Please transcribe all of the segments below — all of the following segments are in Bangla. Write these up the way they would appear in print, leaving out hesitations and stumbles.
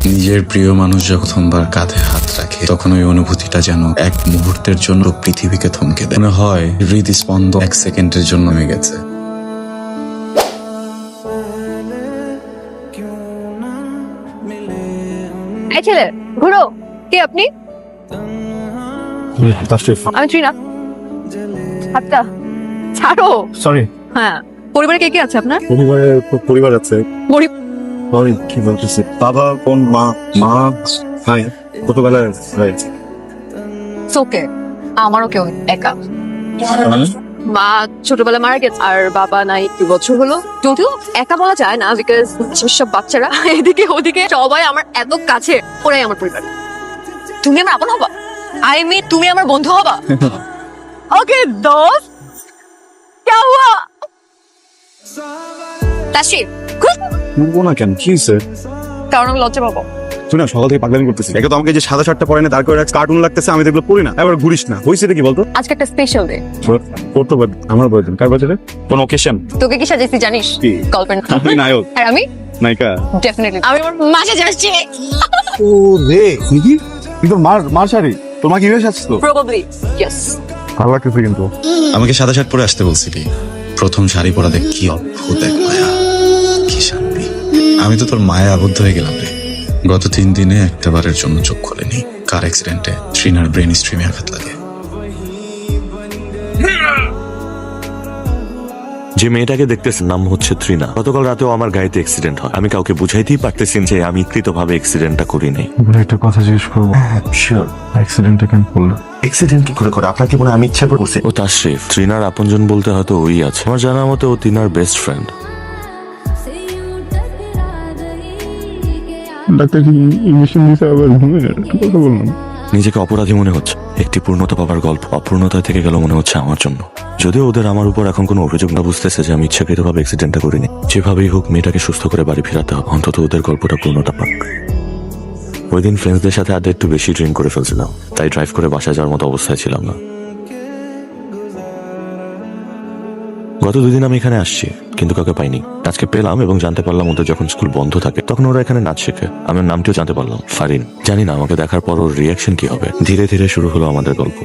নিজের প্রিয় মানুষ যখন প্রথমবার কাঁধে হাত রাখে তখন ওই অনুভূতিটা যেন এক মুহূর্তের জন্য পৃথিবীকে থমকে দেয়। মনে হয় হৃদস্পন্দন 1 সেকেন্ডের জন্য হয়ে গেছে। এই ছেলে ঘুরো। কে আপনি? আমি ট্রিনা। আচ্ছা ছাড়ো। সরি। হ্যাঁ, পরিবারে কে কে আছে আপনার? পরিবার আছে। গরিব। সরি, কি বলতেছি? বাবা, বোন, মা ভাই ছোটবেলায় হয়েছে। ওকে, আমারও কেউ একা। মা ছোটবেলায় মারা গেছে আর বাবা নাই 2 বছর হলো। যদিও একা বলা যায় না, বিকজ সব বাচ্চারা এদিকে ওদিকে সবাই আমার এত কাছে, ওরাই আমার পরিবার। তুমি আমার আপন হবা, আই মিন তুমি আমার বন্ধু হবা। ওকে দোস্ত, क्या हुआ? তাশরিফ বলবো না কেন, কি হয়েছে? কারণ আমি লজ্জা পাবো। তুই না সকাল থেকে পাগলামি করতেছিস। একে তো আমাকে যে সাদা শার্টটা পরে না দাঁড় করে কার্টুন লাগতেছে, আমি দেখলো পড়ি না, এবার ঘুরিস না। হয়েছে কি বলতো? আজকে একটা স্পেশাল ডে। পড়তো আমার বয়স কার বাজারে কোন ওকেশন? তোকে কি সাজাইছি জানিস? কি? গল্পের তুই নায়ক আর আমি নায়িকা। ডেফিনেটলি আমি আমার মাঝে যাচ্ছি। ও রে কি কিন্তু মার শাড়ি তোমাকে কিভাবে সাজছিস? তো প্রবাবলি ইয়েস। ভালো লাগতেছে কিন্তু। আমাকে সাদা শার্ট পরে আসতে বলছিলি, প্রথম শাড়ি পরা দেখ কি অদ্ভুত এক মায়া, কি শান্তি। আমি তো তোর মায়া আবদ্ধ হয়ে গেলাম রে। গত 3 দিনে একটা বারের জন্য চোখ খোলেনি। কার অ্যাক্সিডেন্টে ট্রিনার ব্রেন স্ট্রিমে আঘাত লাগে। যে মেয়েটাকে দেখতেছেন নাম হচ্ছে ত্রিনা। গতকাল রাতেও আমার গাড়িতে অ্যাক্সিডেন্ট হয়। আমি কাউকে বুঝাইতেই পারতেছি যে আমি কৃতভাবে অ্যাক্সিডেন্টটা করি নাই। একটা কথা জিজ্ঞেস করবো? শিওর অ্যাক্সিডেন্টটা কেন করলো? এক্সিডেন্ট কি করে আপনাকে মনে হয় আমি ইচ্ছা করে করছি? ও তাশরিফ, ত্রিনার আপনজন বলতে হয়তো ওই আছে। আমার জানার মতো ও তিনার বেস্ট ফ্রেন্ড। ডাক্তার কি ইনজেকশন দিতে আবার ঘুমিয়ে গেল? কি কথা বললাম? নিজেকে অপরাধী মনে হচ্ছে। একটি পূর্ণতা পাবার গল্প অপূর্ণতায় থেকে গেল মনে হচ্ছে আমার জন্য। যদিও ওদের আমার উপর এখন কোনো অভিযোগ না, বুঝতেছে যে আমি ইচ্ছাকৃতভাবে অ্যাক্সিডেন্টটা করিনি। যেভাবেই হোক মেয়েটাকে সুস্থ করে বাড়ি ফেরাতে হবে, অন্তত ওদের গল্পটা পূর্ণতা পাক। ওই দিন ফ্রেন্ডসদের সাথে আড্ডা একটু বেশি ড্রিঙ্ক করে ফেলছিলাম, তাই ড্রাইভ করে বাসায় যাওয়ার মতো অবস্থায় ছিলাম না। গত 2 দিন আমি এখানে আসছি, কিন্তু কাউকে পাইনি। আজকে পেলাম এবং জানতে পারলাম ওদের যখন স্কুল বন্ধ থাকে তখন ওরা এখানে নাচ শেখে। আমার নামটিও জানতে পারলাম, ফারিন। জানি না আমাকে দেখার পর ওর রিয়াকশন কি হবে। ধীরে ধীরে শুরু হলো আমাদের গল্প।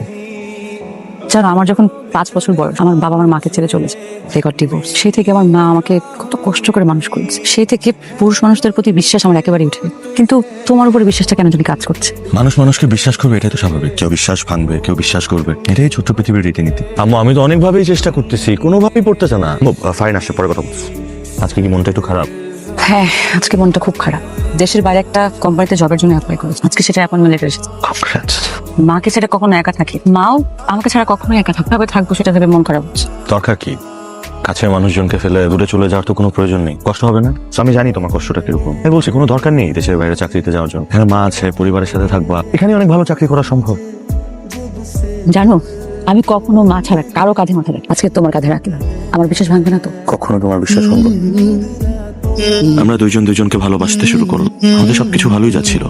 জানো, আমার যখন 5 বছর বয়স, আমার বাবা আমার মাকে ছেড়ে চলেছে। they got divorced। সেই থেকে আমার মা আমাকে কত কষ্ট করে মানুষ করেছে। সেই থেকে পুরুষ মানুষদের প্রতি বিশ্বাস আমার একেবারে উঠে। কিন্তু তোমার উপরে বিশ্বাসটা কেন জানি কাজ করছে। মানুষ মানুষকে বিশ্বাস করবে, এটাই তো স্বাভাবিক। কেউ বিশ্বাস ভাঙবে, কেউ বিশ্বাস করবে, এটাই ছোট্ট পৃথিবীর রীতিনীতি। আম্মু, আমি তো অনেকভাবেই চেষ্টা করতেছি, কোনোভাবেই পড়তেছে না। ফাইন আসছে, পরে কথা বলছি। আজকে কি মনটা একটু খারাপ? হ্যাঁ, আজকে মনটা খুব খারাপ। দেশের বাইরে একটা কোম্পানিতে জবের জন্য অ্যাপ্লাই করেছি। আজকে সেটা অ্যাপয়েন্টমেন্ট লেটার এসেছে। মাকে ছাড়া কখনো একা থাকে, মাও আমাকে ছাড়া কখনো একা থাকবে। ভাবে থাকবো সেটা ভেবে মন খারাপ হচ্ছে। দরকার কি? কাছের মানুষজনকে ফেলে দূরে চলে যাওয়ার তো কোনো প্রয়োজন নেই। কষ্ট হবে না? আমি জানি তোমার কষ্টটা কিরকম। আমি বলছি কোনো দরকার নেই দেশের বাইরে চাকরিতে যাওয়ার জন্য। হ্যাঁ, মা আছে, পরিবারের সাথে থাকবা, এখানে অনেক ভালো চাকরি করা সম্ভব। জানো, আমি কখনো মা ছাড়া কারো কাঁধে মাথা রাখি। আজকে তোমার কাঁধে রাখলাম, আমার বিশ্বাস ভাঙবে না তো? কখনো তোমার বিশ্বাস হবে? আমরা দুইজন দুইজনকে ভালোবাসতে শুরু করলো। আমাদের সবকিছু ভালোই যাচ্ছিল।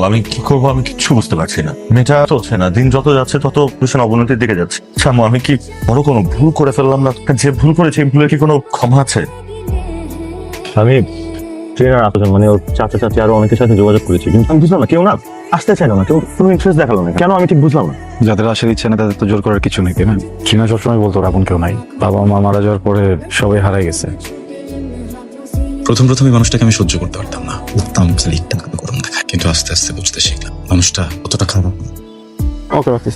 আমি কি করবো আমি কিচ্ছু বুঝতে পারছি না। মেয়েটা চলছে না, দিন যত যাচ্ছে তত ভীষণ অবনতির দিকে যাচ্ছে। আম্মু, আমি কি বড় কোনো ভুল করে ফেললাম না? যে ভুল করেছে এই ভুলের কি কোনো ক্ষমা আছে? আমি ট্রেনার আপন, মানে ওর চাচা চাচি আরো অনেকের সাথে যোগাযোগ করেছি, কিন্তু আমি বুঝলাম না, কেউ না আসতে চাইলো না, কেউ কোনো ইন্টারেস্ট দেখালো না। কেন আমি ঠিক বুঝলাম না। যাদের আসার ইচ্ছা নেই তাদের তো জোর করার কিছু নেই, তাই না? ট্রিনা সবসময় বলতো ওর আপন কেউ নাই। বাবা মা মারা যাওয়ার পরে সবাই হারাই গেছে। প্রথম এই মানুষটাকে আমি সহ্য করতে পারতাম না, ভাবতাম খালি একটা গরম দেখায়। কিন্তু আস্তে আস্তে বুঝতে শিখলাম মানুষটা অতটা খারাপ না। ওকে রাখিস।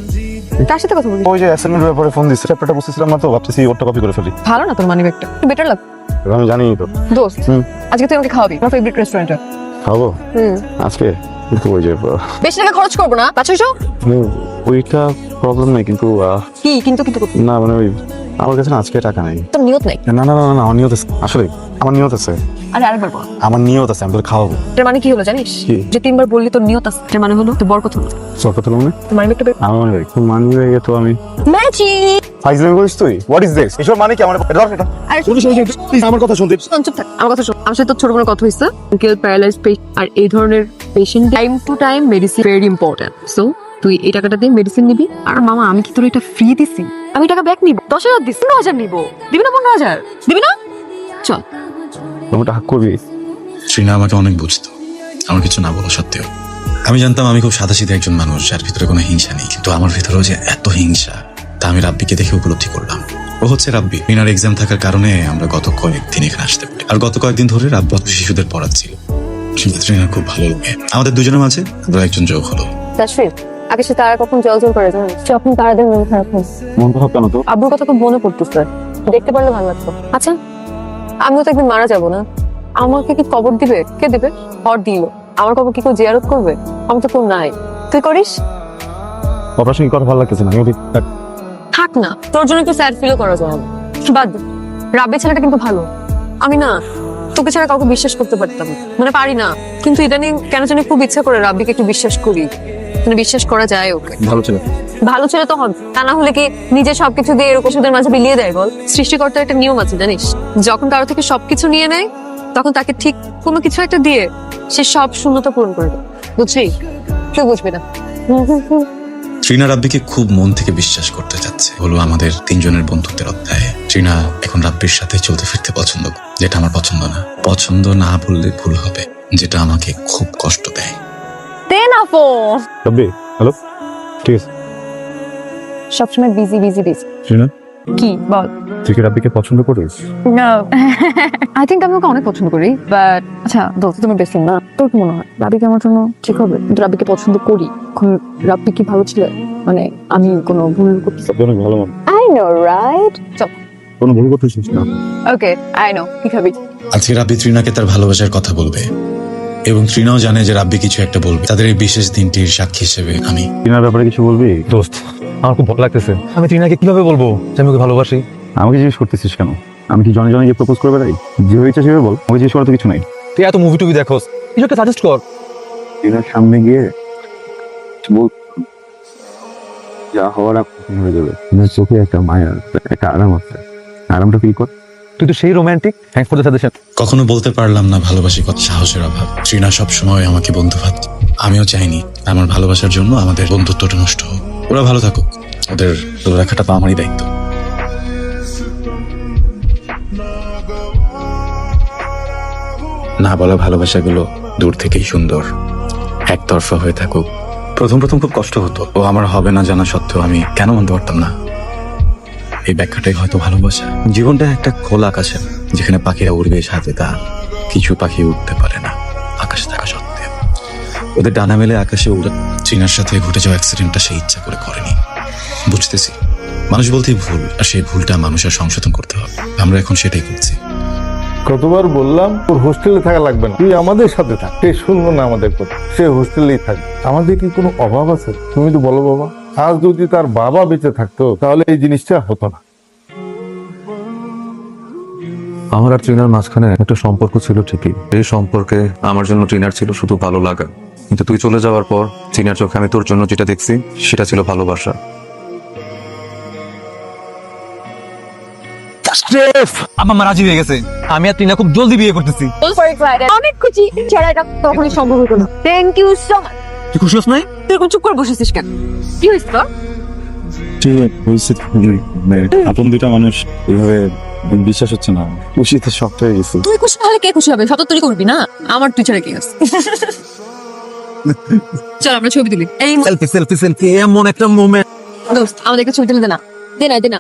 তার সাথে কথা বলি। ওই যে অ্যাসাইনমেন্টের ব্যাপারে ফোন দিচ্ছে, চ্যাপ্টারটা বুঝতেছিলাম না তো, ভাবতেছি ওরটা কপি করে ফেলি। ভালো না তোর মানি ব্যাগটা? বেটার লাগ। আমি জানি তো। দোস্ত, আজকে তুই আমাকে খাওয়াবি আমার ফেভারিট রেস্টুরেন্টে। খাবো আজকে, কিন্তু ওই যে বেশি টাকা খরচ করবো না, বাচ্চা হইছো। ওইটা প্রবলেম নেই, কিন্তু কি কিন্তু কিন্তু না মানে ওই আমার কাছে না আজকে টাকা নেই। তোর নিয়ত নাই? না না না না, আমার নিয়ত আছে, আসলে আমার নিয়ত আছে। আরে আরেকবার বল। আমার নিয়ত আছে, আমি তোর খাওয়াবো। এর মানে কি হলো জানিস? কি? যে 3 বার বললি তোর নিয়ত আছে, এর মানে হলো তোর বরকত হলো। সরকার তো মানে তোর মানি ব্যাগটা বের। আমার মনে হয় তোর মানি ব্যাগে তো আমি ম্যাজিক। ফাইজলামি করিস তুই? What is this? এসব মানে কি? আমার ধর এটা। আরে শুনুন প্লিজ আমার কথা শুনতে। চুপ থাক, আমার কথা শোন। আমার সাথে তোর ছোট কোনো কথা হইছে? আঙ্কেল প্যারালাইজ পেশেন্ট, আর এই ধরনের patient time to time medicine very important. So তুই এই টাকাটা দিয়ে মেডিসিন নিবি। আর মামা, আমি কি তোর এটা ফ্রি দিছি? আমি টাকা ব্যাক নিব। 10,000 দিস, 15,000 নিব। দিবি না? 15,000 দিবি না? চল। তোমাটা হাক করবি। ট্রিনা আমাকে অনেক বুঝতো, আমার কিছু না বলা সত্ত্বেও। আমি জানতাম আমি খুব সাদাসিধে একজন মানুষ, যার ভিতরে কোনো হিংসা নেই, কিন্তু আমার ভিতরেও যে এত হিংসা তা আমি রাব্বিকে দেখে উপলব্ধি করলাম। ও হচ্ছে রাব্বি। ট্রিনার এক্সাম থাকার কারণে আমরা গত কয়েকদিন এখানে আসতে পারি, আর গত কয়েকদিন ধরে রাব্বি শিশুদের পড়াচ্ছিল। ট্রিনার খুব ভালো লাগে। আমাদের দুজনের মাঝে আরো একজন যোগ হলো। তাশরিফ, আকাশে তারা কখন জল করে জানো, যখন তারাদের মন খারাপ হয়। মন খারাপ কেন তো? আব্বুর কথা খুব মনে পড়তেছে, দেখতে পারলে ভালো লাগতো। আচ্ছা, আমিও তো একদিন মারা যাবো না, আমাকে কি কবর দিবে? কে দিবে? হর দিল। আমার কবর কি কেউ জিয়ারত করবে? আমি তো কেউ নাই। তুই করিস? অপারেশন কি কথা ভালো লাগতেছে না। থাক না, তোর জন্য একটু স্যাড ফিলও করা যায় না। বাদ দে। রাব্বি ছেলেটা কিন্তু ভালো। আমি না তোকে ছাড়া কাউকে বিশ্বাস করতে পারতাম না, মানে পারি না, কিন্তু ইদানিং কেন জানি খুব ইচ্ছা করে রাব্বিকে একটু বিশ্বাস করি, মানে বিশ্বাস করা যায় ওকে। ভালো ছিল। ভালো ছেলে তো হবে, তা না হলে কি নিজে সবকিছু দিয়ে এরকম ওষুধের মাঝে বিলিয়ে দেয় বল? সৃষ্টিকর্তার একটা নিয়ম আছে জানিস, যখন কারো থেকে সবকিছু নিয়ে নেয় তখন তাকে ঠিক কোনো কিছু একটা দিয়ে সে সব শূন্যতা পূরণ করে দেয়। বুঝলি? কেউ বুঝবি না। ট্রিনা রাব্বিকে খুব মন থেকে বিশ্বাস করতে চাচ্ছে, হলো আমাদের তিনজনের বন্ধুত্বের অধ্যায়। ট্রিনা এখন রাব্বির সাথে চলতে ফিরতে পছন্দ করে, যেটা আমার পছন্দ না। পছন্দ না বললে ভুল হবে, যেটা আমাকে খুব কষ্ট দেয়। দে না ফোন। রাব্বি, হ্যালো, ঠিক আছে। সবসময় বিজি বিজি বিজি। ট্রিনা, কি বল? তুই কি রাব্বিকে পছন্দ করিস? না, আই থিঙ্ক আমি ওকে অনেক পছন্দ করি, বাট আচ্ছা দোস্ত তুমি বেস্ট না, তোর কি মনে হয় রাব্বিকে আমার জন্য ঠিক হবে? কিন্তু রাব্বিকে পছন্দ করি, এখন রাব্বি কি ভালো ছিল? মানে আমি কোনো ভুল করতেছি? অনেক ভালো মানুষ, আই নো রাইট। চল। কোনো ভুল করতেছিস না। ওকে, আই নো। কি খাবি? আজকে রাব্বি ট্রিনাকে তার ভালোবাসার কথা বলবে, এবং ট্রিনাও জানে যে রাব্বি কিছু একটা বলবে। তাদের এই বিশেষ দিনটির সাক্ষী হিসেবে আমি। ট্রিনার ব্যাপারে কিছু বলবি? দোস্ত, আমার খুব ভয় লাগতেছে। আমি টিনাকে কিভাবে বলবো যে আমি ওকে ভালোবাসি? আমাকে জিজ্ঞেস করতেছিস কেন? আমি কি জনে জনে গিয়ে প্রপোজ করে বেড়াই? যেভাবে ইচ্ছা সেভাবে বল, আমাকে জিজ্ঞেস করার তো কিছু নাই। তুই এত মুভি টুভি দেখোস, কিছু একটা সাজেস্ট কর। ট্রিনার সামনে গিয়ে বল, যা হওয়ার হয়ে যাবে। ট্রিনার চোখে একটা মায়া, একটা আরাম আছে, আরামটা ফিল কর। তুই তো সেই romantic. Thanks for the suggestion. কখনো বলতে পারলাম না ভালোবাসি, কত সাহসের অভাব। ট্রিনা সবসময় আমাকে বন্ধু ভাবত, আমিও চাইনি আমার ভালোবাসার জন্য আমাদের বন্ধুত্বটা নষ্ট হোক। ওরা ভালো থাকুক, ওদের ভালো রাখাটা তো আমারই দায়িত্ব। না বলা ভালোবাসাগুলো দূর থেকেই সুন্দর, একতরফা হয়ে থাকুক। প্রথম প্রথম খুব কষ্ট হতো, ও আমার হবে না জানা সত্ত্বেও আমি কেন মানতে পারতাম না। এই ব্যাখ্যাটাই হয়তো ভালোবাসা। জীবনটা একটা খোলা আকাশে, যেখানে পাখিরা উড়বে সাথে, তা কিছু পাখি উঠতে পারে না আকাশে থাকা সত্ত্বেও। ওদের ডানা মেলে আকাশে উড়ে। চীনার সাথে ঘটে যাওয়া অ্যাক্সিডেন্টটা সে ইচ্ছা করে করেনি, বুঝতেছি। মানুষ বলতেই ভুল, আর সেই ভুলটা মানুষের সংশোধন করতে হবে। আমরা এখন সেটাই করছি। কতবার বললাম তোর হোস্টেলে থাকা লাগবে না, তুই আমাদের সাথে থাক। সে শুনলো না আমাদের কথা, সে হোস্টেলেই থাকবে। আমাদের কি কোনো অভাব আছে? তুমি তো বলো বাবা। আজ যদি তার বাবা বেঁচে থাকতো তাহলে এই জিনিসটা হতো না। আমার আর ট্রিনার মাঝখানে একটা সম্পর্ক ছিল ঠিকই। এই সম্পর্কে আমার জন্য ট্রিনার ছিল শুধু ভালো লাগা, কিন্তু তুই চলে যাওয়ার পর ট্রিনার চোখে আমি তোর জন্য যেটা দেখছি সেটা ছিল ভালোবাসা। আমার মা রাজি হয়ে গেছে, আমি আর টিনা খুব জলদি বিয়ে করতেছি। অনেক খুশি, ছাড়া এটা কখনোই সম্ভব হতো না। Thank you so much. তুই খুশি হস নাই? তুই এখন চুপ করে বসেছিস কেন? কি হয়েছে তোর? আপন দুইটা মানুষ এইভাবে বিশ্বাস হচ্ছে না, খুশিতে শক্ত হয়ে গেছে। তুই খুশি না হলে কে খুশি হবে? সত তুই করবি না, আমার তুই ছাড়া কে আছে? চল আমরা ছবি তুলি। এই সেলফি সেলফি সেলফি, এমন একটা মোমেন্ট। দোস্ত আমাদেরকে ছবি তুলে দে না, দে না।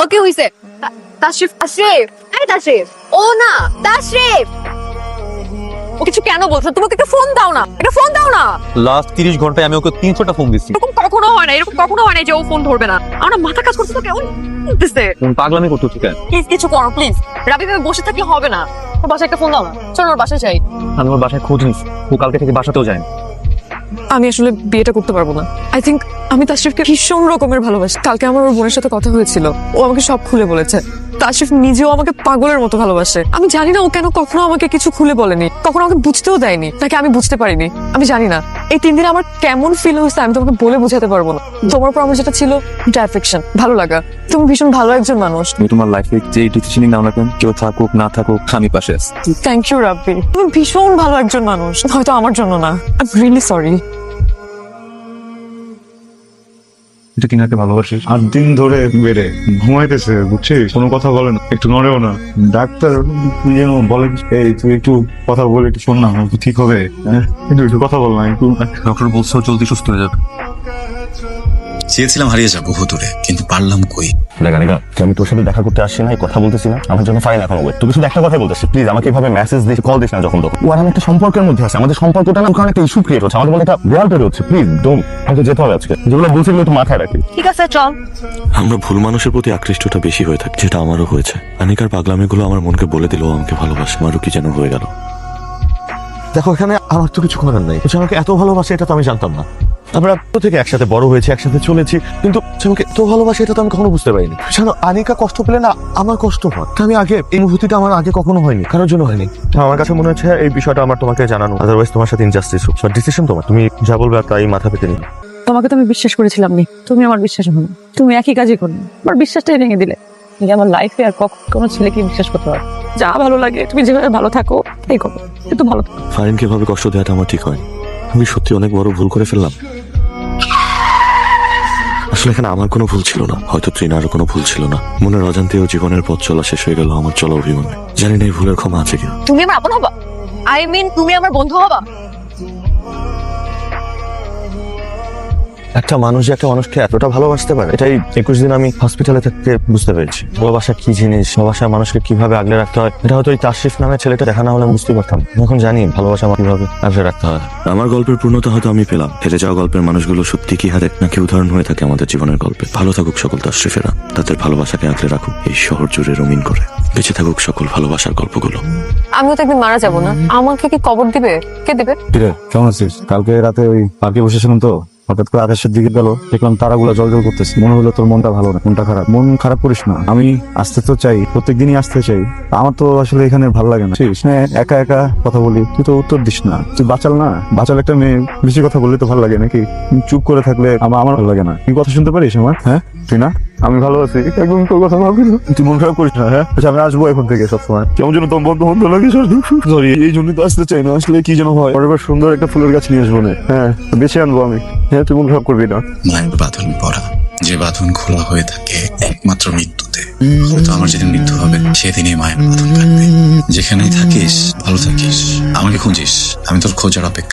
ওকে হইছে। তাশরিফ, আশরিফ, এই তাশরিফ। ও না, তাশরিফ। ও কিছু কেন বলছো? তুমি ওকে একটা ফোন দাও না, একটা ফোন দাও না। লাস্ট 30 ঘন্টায় আমি ওকে 300টা ফোন দিচ্ছি। এরকম কখনো হয় না যে ও ফোন ধরবে না। আমরা মাথা কাজ করছে তো কেমন দিছে। তুমি পাগলামি করছো ঠিক আছে? প্লিজ কিছু করো প্লিজ। রাবি ভাবে বসে থাকলে হবে না, ওর বাসায় একটা ফোন দাও না। চল ওর বাসায় যাই। আমি ওর বাসায় খোঁজ নিচ্ছি, ও কালকে থেকে বাসাতেও যায় না। আমি আসলে বিয়েটা করতে পারবো না। আই থিঙ্ক আমি তাশরিফকে ভীষণ রকমের ভালোবাসি। কালকে আমার ওর বোনের সাথে কথা হয়েছিল, ও আমাকে সব খুলে বলেছে। তাশরিফ নিজেও আমাকে পাগলের মতো ভালোবাসে। আমি জানি না ও কেন কখনো আমাকে কিছু খুলে বলেনি, কখনো আমাকে বুঝতেও দেয়নি, নাকি আমি বুঝতে পারিনি, আমি জানি না। এই 3 দিনে আমার কেমন ফিল হয়েছে আমি তোমাকে বলে বোঝাতে পারবো না। তোমার উপর আমার যেটা ছিল এটা অ্যাফেকশন, ভালো লাগা। তুমি ভীষণ ভালো একজন মানুষ। তুমি তোমার লাইফে যে ডিসিশনই নাও না কেন, কেউ থাকুক না থাকুক, আমি পাশে আছি। থ্যাংক ইউ রাব্বি, তুমি ভীষণ ভালো একজন মানুষ। হয়তো আমার জন্য না, আই এম রিয়েলি সরি। তুই টিনাকে ভালোবাসিস। 8 দিন ধরে বেড়ে ঘুমাইতেছে, বুঝছিস? কোনো কথা বলে না, একটু নড়েও না। ডাক্তার যেন বলে, এই তুই একটু কথা বলে একটু শোন না, ঠিক হবে, হ্যাঁ? একটু কথা বল না একটু। ডক্টর বলছে ও জলদি সুস্থ হয়ে যাবে। চেয়েছিলাম হারিয়ে যাবো ভুতুরে, কিন্তু পারলাম কই। দেখ আনিকা, আমি তোর সাথে দেখা করতে আসছি না, এই কথা বলতেছি না, আমার জন্য ফাইন এখন ওয়েট। তোকে শুধু একটা কথাই বলতেছি, প্লিজ আমাকে এভাবে মেসেজ দিস, কল দিস না যখন তখন। ও আর আমি একটা সম্পর্কের মধ্যে আছে, আমাদের সম্পর্কটা না কারণ একটা ইস্যু ক্রিয়েট হচ্ছে, আমাদের মধ্যে একটা দেয়াল তৈরি হচ্ছে। প্লিজ ডোন্ট, আমাকে যেতে হবে আজকে। যেগুলো বলছি এগুলো একটু মাথায় রাখি। ঠিক আছে চল। আমরা ভুল মানুষের প্রতি আকৃষ্টটা বেশি হয়ে থাকে, যেটা আমারও হয়েছে। আনিকার পাগলামিগুলো আমার মনকে বলে দিল ও আমাকে ভালোবাসে। আমারও কি যেন হয়ে গেল। দেখো এখানে আমার তো কিছু করার নাই, সে আমাকে এত ভালোবাসে এটা তো আমি জানতাম না। আমরা তো থেকে একসাথে বড় হয়েছি, একসাথে চলেছি, কিন্তু সে আমাকে এত ভালোবাসে এটা তো আমি কখনো বুঝতে পারিনি। জানো আনিকা কষ্ট পেলে না আমার কষ্ট হয়, আমি আগে এই অনুভূতিটা আমার আগে কখনো হয়নি, কারোর জন্য হয়নি। আমার কাছে মনে হচ্ছে এই বিষয়টা আমার তোমাকে জানানো, আদারওয়াইজ তোমার সাথে ইনজাস্টিস হোক। ডিসিশন তোমার, তুমি যা বলবে তাই মাথা পেতে নিবে। তোমাকে তো আমি বিশ্বাস করেছিলাম নি, তুমি আমার বিশ্বাস হলো। তুমি একই কাজই করলে, আমার বিশ্বাসটাই ভেঙে দিলে। যে আমার লাইফে আর কোনো ছেলেকে বিশ্বাস করতে পারো, যা ভালো লাগে তুমি যেভাবে ভালো থাকো তাই করো, কিন্তু ভালো থাকো। ফারিনকে এভাবে কষ্ট দেওয়াটা আমার ঠিক হয়নি। আমি সত্যি অনেক বড় ভুল করে ফেললাম। আসলে এখানে আমার কোনো ভুল ছিল না, হয়তো ট্রিনারও কোনো ভুল ছিল না। মনের অজান্তেও জীবনের পথ চলা শেষ হয়ে গেল আমার চলা অভিমানে। জানি না এই ভুলের ক্ষমা আছে কিনা। তুমি আমার আপন হবা, আই মিন তুমি আমার বন্ধু হবা। একটা মানুষ যে একটা মানুষকে এতটা ভালোবাসতে পারে, এটাই 21 দিন আমি হসপিটালে থাকতে বুঝতে পেরেছি। ভালোবাসা কি জিনিস, ভালোবাসা মানুষকে কিভাবে আগলে রাখতে হয়, এটা হয়তো এই তাশরিফ নামে ছেলেটা দেখা না হলে বুঝতে পারতাম। আমি এখন জানি ভালোবাসা কিভাবে আগলে রাখতে হয়। আমার গল্পের পূর্ণতা হয়তো আমি পেলাম। হেরে যাওয়া গল্পের মানুষগুলো সত্যি কি হারে নাকি উদাহরণ হয়ে থাকে আমাদের জীবনের গল্পে। ভালো থাকুক সকল তাশরিফেরা, তাদের ভালোবাসাকে আঁকড়ে রাখুক এই শহর জুড়ে রঙিন করে। বেঁচে থাকুক সকল ভালোবাসার গল্পগুলো। আমিও তো একদিন মারা যাবো না, আমাকে কি কবর দিবে? কে দিবে? কিরে কেমন আছিস? কালকে রাতে ওই পার্কে বসেছিলাম তো, হঠাৎ করে আকাশের দিকে গেল, দেখলাম তারাগুলো জল জল করতেছে। মনে হলো তোর মনটা ভালো না, মনটা খারাপ। মন খারাপ করিস না, আমি আসতে তো চাই, প্রত্যেকদিনই আসতে চাই। আমার তো আসলে এখানে ভালো লাগে না। একা একা কথা বলি, তুই তো উত্তর দিস না। তুই বাচাল না, বাচাল একটা মেয়ে, বেশি কথা বললে তো ভালো লাগে নাকি? চুপ করে থাকলে আমার ভালো লাগে না। তুই কথা শুনতে পারিস আমার? হ্যাঁ তুই না, আমি ভালো আছি, একদম তোর কথা ভাবি না। তুই মন খারাপ করিস না, হ্যাঁ? আচ্ছা আমি আসবো এখন থেকে সবসময়। কেমন যেন তোর বন্ধ বন্ধ লাগে, সরি এই জন্যই তো আসতে চাই না। আসলে কি যেন হয়, পরের বার সুন্দর একটা ফুলের গাছ নিয়ে আসবো না, হ্যাঁ বেছে আনবো আমি। হ্যাঁ তুই মন খারাপ করবি না। মায়ের বাঁধন পড়া, যে বাঁধন খোলা হয়ে থাকে একমাত্র মৃত্যুতে। হয়তো আমার যেদিন মৃত্যু হবে সেদিনই মায়ের বাঁধন কাটবে। যেখানেই থাকিস ভালো থাকিস, আমাকে খুঁজিস, আমি তোর খোঁজার অপেক্ষা।